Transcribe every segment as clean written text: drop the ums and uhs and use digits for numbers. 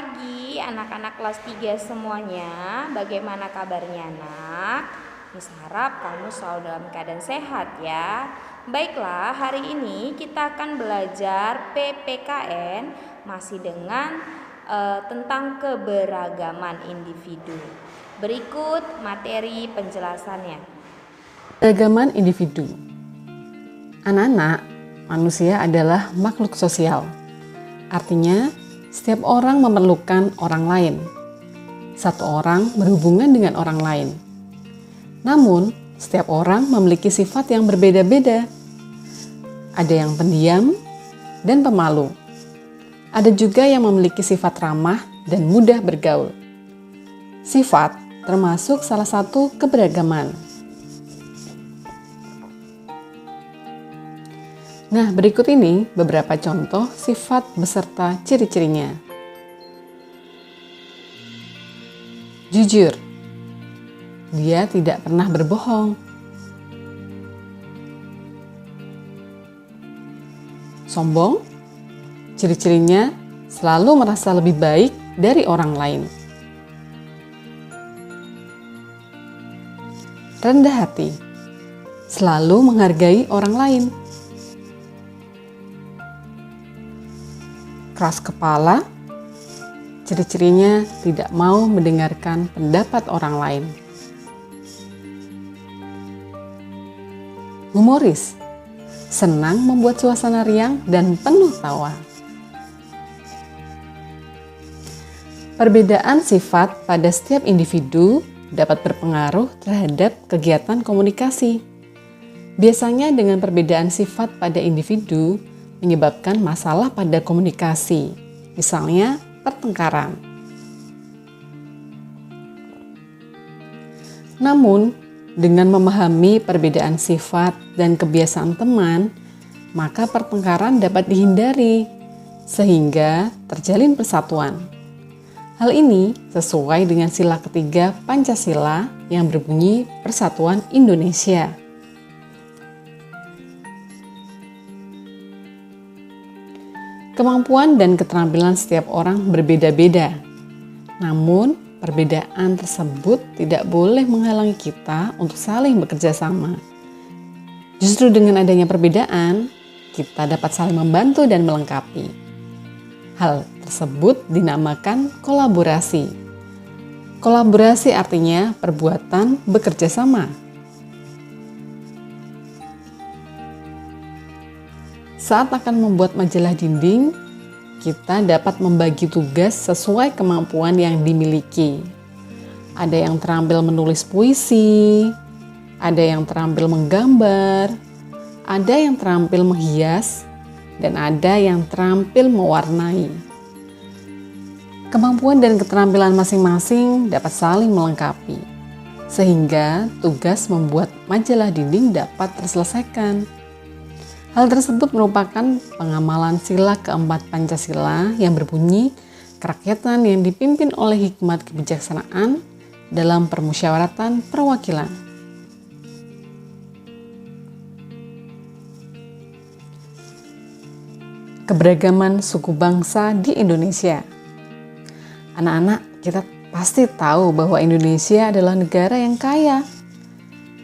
pagi anak-anak kelas 3 semuanya. Bagaimana kabarnya anak? Miss harap kamu selalu dalam keadaan sehat ya. Baiklah, hari ini kita akan belajar PPKN masih dengan tentang keberagaman individu. Berikut materi penjelasannya. Keberagaman individu. Anak-anak, manusia adalah makhluk sosial. Artinya, setiap orang memerlukan orang lain. Satu orang berhubungan dengan orang lain. Namun, setiap orang memiliki sifat yang berbeda-beda. Ada yang pendiam dan pemalu. Ada juga yang memiliki sifat ramah dan mudah bergaul. Sifat termasuk salah satu keberagaman. Nah, berikut ini beberapa contoh sifat beserta ciri-cirinya. Jujur. Dia tidak pernah berbohong. Sombong. Ciri-cirinya selalu merasa lebih baik dari orang lain. Rendah hati. Selalu menghargai orang lain. Keras kepala, ciri-cirinya tidak mau mendengarkan pendapat orang lain. Humoris, senang membuat suasana riang dan penuh tawa. Perbedaan sifat pada setiap individu dapat berpengaruh terhadap kegiatan komunikasi. Biasanya dengan perbedaan sifat pada individu menyebabkan masalah pada komunikasi, misalnya pertengkaran. Namun, dengan memahami perbedaan sifat dan kebiasaan teman, maka pertengkaran dapat dihindari, sehingga terjalin persatuan. Hal ini sesuai dengan sila ketiga Pancasila yang berbunyi Persatuan Indonesia. Kemampuan dan keterampilan setiap orang berbeda-beda. Namun, perbedaan tersebut tidak boleh menghalangi kita untuk saling bekerja sama. Justru dengan adanya perbedaan, kita dapat saling membantu dan melengkapi. Hal tersebut dinamakan kolaborasi. Kolaborasi artinya perbuatan bekerja sama. Saat akan membuat majalah dinding, kita dapat membagi tugas sesuai kemampuan yang dimiliki. Ada yang terampil menulis puisi, ada yang terampil menggambar, ada yang terampil menghias, dan ada yang terampil mewarnai. Kemampuan dan keterampilan masing-masing dapat saling melengkapi, sehingga tugas membuat majalah dinding dapat terselesaikan. Hal tersebut merupakan pengamalan sila keempat Pancasila yang berbunyi kerakyatan yang dipimpin oleh hikmat kebijaksanaan dalam permusyawaratan perwakilan. Keberagaman suku bangsa di Indonesia. Anak-anak, kita pasti tahu bahwa Indonesia adalah negara yang kaya.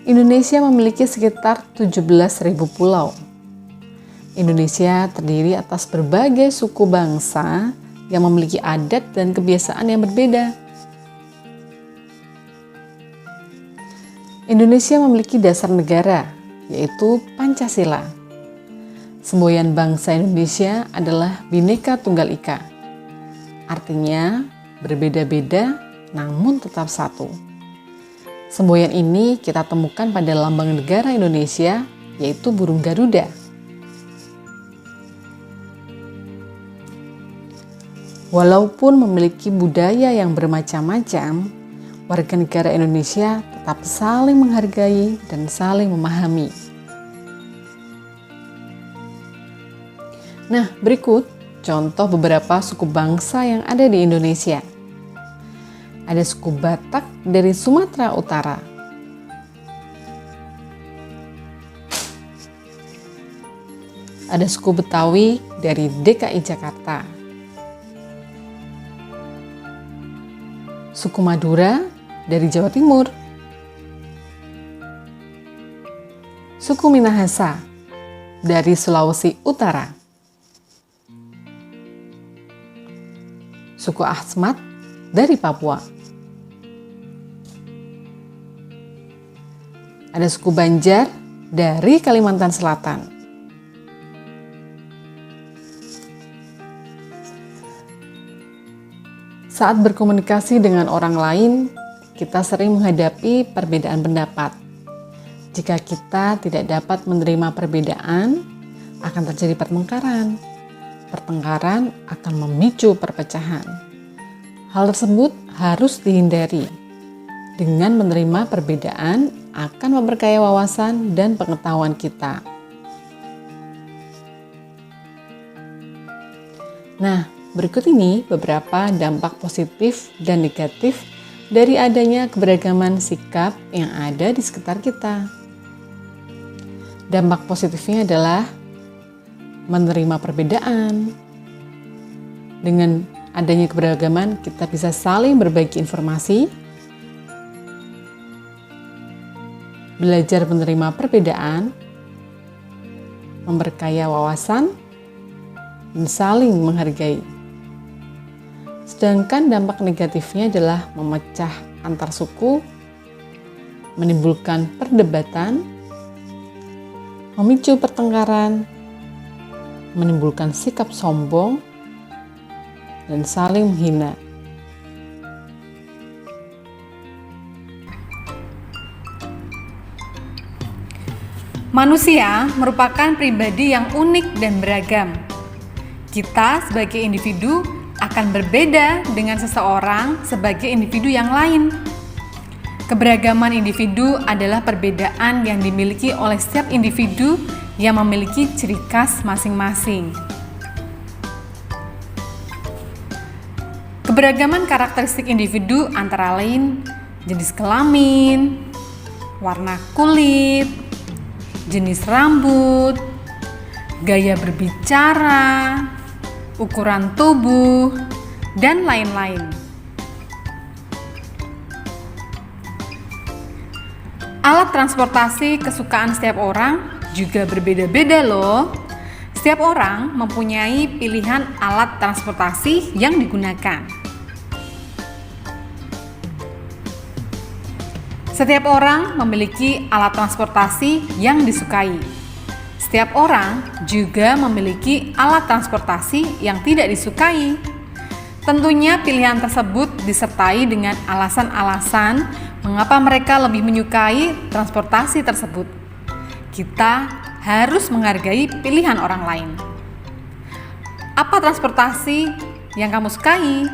Indonesia memiliki sekitar 17.000 pulau. Indonesia terdiri atas berbagai suku bangsa yang memiliki adat dan kebiasaan yang berbeda. Indonesia memiliki dasar negara, yaitu Pancasila. Semboyan bangsa Indonesia adalah Bhinneka Tunggal Ika. Artinya berbeda-beda namun tetap satu. Semboyan ini kita temukan pada lambang negara Indonesia, yaitu burung Garuda. Walaupun memiliki budaya yang bermacam-macam, warga negara Indonesia tetap saling menghargai dan saling memahami. Nah, berikut contoh beberapa suku bangsa yang ada di Indonesia. Ada suku Batak dari Sumatera Utara. Ada suku Betawi dari DKI Jakarta. suku Madura dari Jawa Timur, suku Minahasa dari Sulawesi Utara, suku Asmat dari Papua, ada suku Banjar dari Kalimantan Selatan, saat berkomunikasi dengan orang lain, kita sering menghadapi perbedaan pendapat. Jika kita tidak dapat menerima perbedaan, akan terjadi pertengkaran. Pertengkaran akan memicu perpecahan. Hal tersebut harus dihindari. Dengan menerima perbedaan akan memperkaya wawasan dan pengetahuan kita. Nah, berikut ini beberapa dampak positif dan negatif dari adanya keberagaman sikap yang ada di sekitar kita. Dampak positifnya adalah menerima perbedaan. Dengan adanya keberagaman, kita bisa saling berbagi informasi, belajar menerima perbedaan, memperkaya wawasan, dan saling menghargai. Sedangkan dampak negatifnya adalah memecah antar suku, menimbulkan perdebatan, memicu pertengkaran, menimbulkan sikap sombong, dan saling menghina. Manusia merupakan pribadi yang unik dan beragam. Kita sebagai individu akan berbeda dengan seseorang sebagai individu yang lain. Keberagaman individu adalah perbedaan yang dimiliki oleh setiap individu yang memiliki ciri khas masing-masing. Keberagaman karakteristik individu antara lain jenis kelamin, warna kulit, jenis rambut, gaya berbicara, ukuran tubuh, dan lain-lain. Alat transportasi kesukaan setiap orang juga berbeda-beda loh. Setiap orang mempunyai pilihan alat transportasi yang digunakan. Setiap orang memiliki alat transportasi yang disukai. Setiap orang juga memiliki alat transportasi yang tidak disukai. Tentunya pilihan tersebut disertai dengan alasan-alasan mengapa mereka lebih menyukai transportasi tersebut. Kita harus menghargai pilihan orang lain. Apa transportasi yang kamu sukai?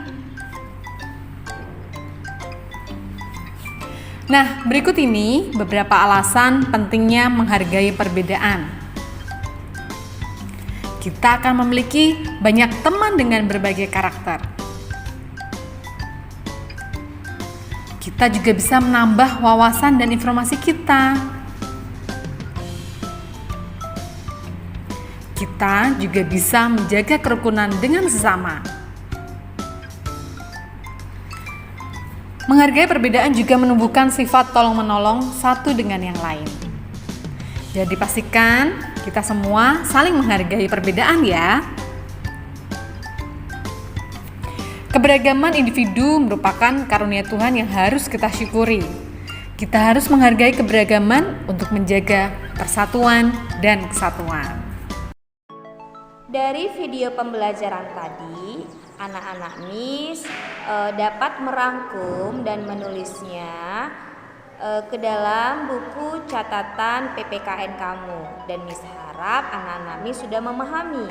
Nah, berikut ini beberapa alasan pentingnya menghargai perbedaan. Kita akan memiliki banyak teman dengan berbagai karakter. Kita juga bisa menambah wawasan dan informasi kita. Kita juga bisa menjaga kerukunan dengan sesama. Menghargai perbedaan juga menumbuhkan sifat tolong-menolong satu dengan yang lain. Jadi pastikan kita semua saling menghargai perbedaan ya. Keberagaman individu merupakan karunia Tuhan yang harus kita syukuri. Kita harus menghargai keberagaman untuk menjaga persatuan dan kesatuan. Dari video pembelajaran tadi, anak-anak Miss dapat merangkum dan menulisnya ke dalam buku catatan PPKN kamu. Dan Miss harap anak-anak Miss sudah memahami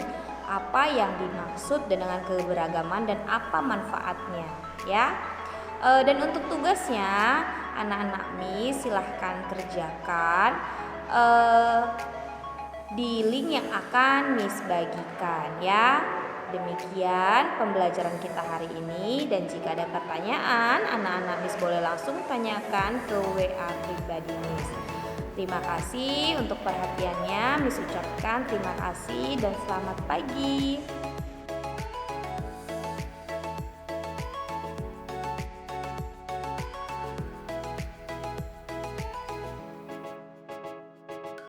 apa yang dimaksud dengan keberagaman dan apa manfaatnya, ya. Dan untuk tugasnya, anak-anak Miss silahkan kerjakan di link yang akan Miss bagikan, ya. Demikian pembelajaran kita hari ini, dan jika ada pertanyaan, anak-anak Miss boleh langsung tanyakan ke WA pribadi Miss. Terima kasih untuk perhatiannya. Miss ucapkan terima kasih dan selamat pagi.